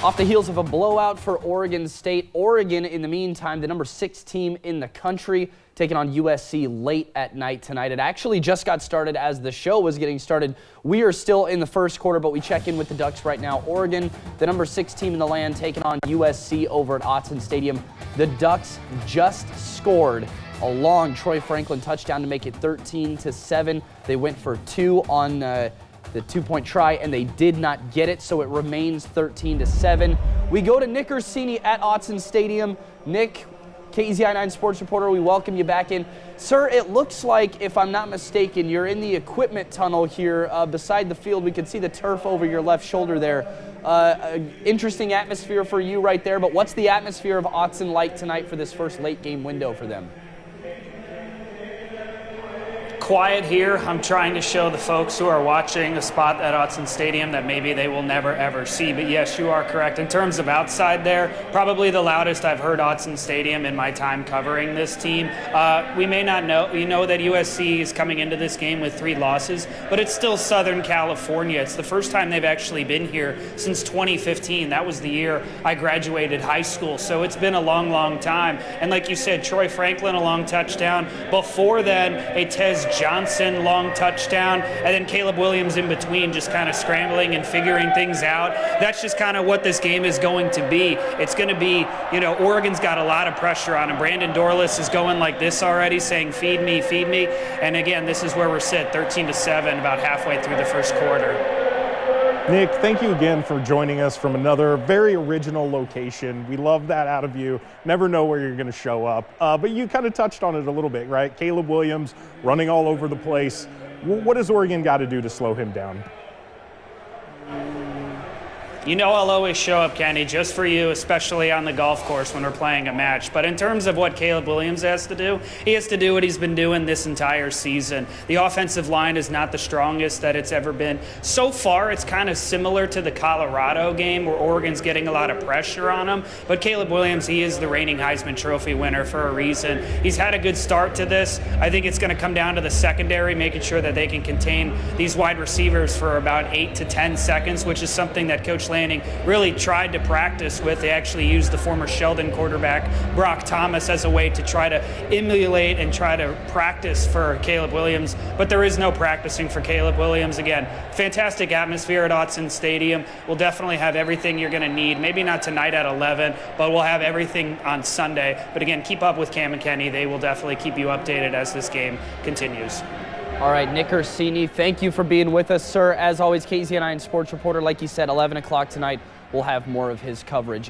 Off the heels of a blowout for Oregon State, Oregon, in the meantime, the number 6 team in the country, taking on USC late at night tonight. It actually just got started as the show was getting started. We are still in the first quarter, but we check in with the Ducks right now. Oregon, the number 6 team in the land, taking on USC over at Autzen Stadium. The Ducks just scored a long Troy Franklin touchdown to make it 13-7. They went for 2 on the 2-point try, and they did not get it, so it remains 13-7. We go to Nick Ursini at Autzen Stadium. Nick, KEZI9 sports reporter, we welcome you back in. Sir, it looks like, if I'm not mistaken, you're in the equipment tunnel here beside the field. We can see the turf over your left shoulder there. Interesting atmosphere for you right there, but what's the atmosphere of Autzen like tonight for this first late game window for them? Quiet here. I'm trying to show the folks who are watching a spot at Autzen Stadium that maybe they will never ever see. But yes, you are correct. In terms of outside there, probably the loudest I've heard Autzen Stadium in my time covering this team. We may not know. We know that USC is coming into this game with 3 losses, but it's still Southern California. It's the first time they've actually been here since 2015. That was the year I graduated high school. So it's been a long, long time. And like you said, Troy Franklin, a long touchdown. Before then, a Tez Johnson long touchdown, and then Caleb Williams in between, just kind of scrambling and figuring things out. That's just kind of what this game is going to be. It's going to be, you know, Oregon's got a lot of pressure on him. Brandon Dorlus is going like this already, saying, feed me, feed me. And again, this is where we're set, 13-7, about halfway through the first quarter. Nick, thank you again for joining us from another very original location. We love that out of you. Never know where you're going to show up. But you kind of touched on it a little bit, right? Caleb Williams running all over the place. What has Oregon got to do to slow him down? You know I'll always show up, Kenny, just for you, especially on the golf course when we're playing a match. But in terms of what Caleb Williams has to do, he has to do what he's been doing this entire season. The offensive line is not the strongest that it's ever been. So far, it's kind of similar to the Colorado game where Oregon's getting a lot of pressure on him. But Caleb Williams, he is the reigning Heisman Trophy winner for a reason. He's had a good start to this. I think it's going to come down to the secondary, making sure that they can contain these wide receivers for about 8 to 10 seconds, which is something that Coach Lanning really tried to practice with. They actually used the former Sheldon quarterback Brock Thomas as a way to try to emulate and try to practice for Caleb Williams, but there is no practicing for Caleb Williams. Again, fantastic atmosphere at Autzen Stadium. We'll definitely have everything you're going to need. Maybe not tonight at 11, but we'll have everything on Sunday. But again, keep up with Cam and Kenny. They will definitely keep you updated as this game continues. All right, Nick Ursini, thank you for being with us, sir. As always, KEZI9 sports reporter, like you said, 11 o'clock tonight, we'll have more of his coverage.